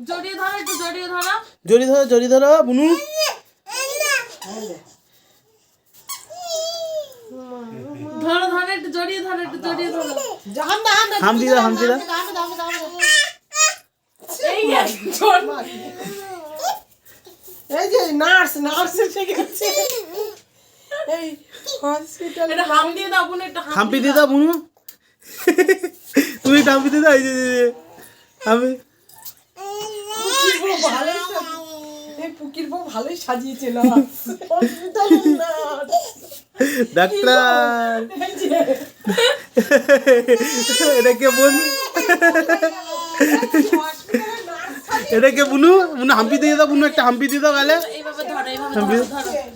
জড়িয়ে ধরো একটু জড়িয়ে ধরো জড়িয়ে ধরো বুনু ধরো ধরো একটু জড়িয়ে ধরো হামদি দাও এই যে নার্স এসে গেছে এই হসপিটালে এটা হাম দিয়ে দাও বোন একটু হাম্পি দিয়ে দাও বুনু তুমি একটু হাম্পি দিয়ে দাও এই যে আমি পুকির বউ ভালোই সাজিয়েছে না হসপিটালে নার্স ডাক্তার এটা কে বোন এটা কে বুনু হাম্পি দিয়ে দাও বুনু একটা হাম্পি দিয়ে দাও গালে এইভাবে ধরো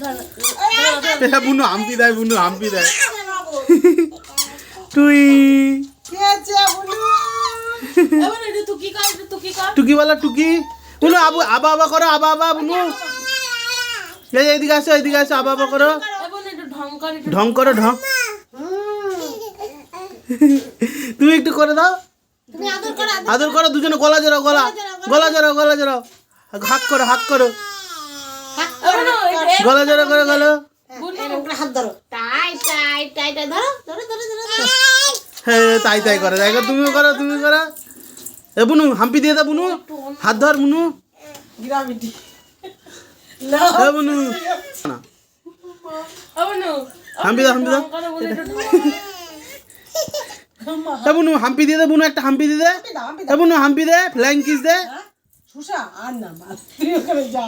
ধরো বুনু হাম্পি দেয় তুই এবার এটা তুই কি কর টুকি বলা টুকি বুনু আবা করো আবা বুনু এইদিকে আসো আবা করো এবার একটু ঢং করো তুমি একটু করে দাও তুমি আদর করো দুজনে গলা জড়াও হাক করো গলা জড়াও করে গেলো হাত ধরো টাই ধরো হ্যাঁ তাই করে তুমিও করো এ বুনু হাম্পি দিয়ে দাও বুনু হাত ধর বুনু গ্রাভিটি এ বুনু না হাম্পি দাও এ বুনু হাম্পি দিয়ে দে বুনু একটা হাম্পি দিয়ে দে এ বুনু হাম্পি দে ফ্লাইং কিস দে সুষা আর না বাদ তুই ওখানে যা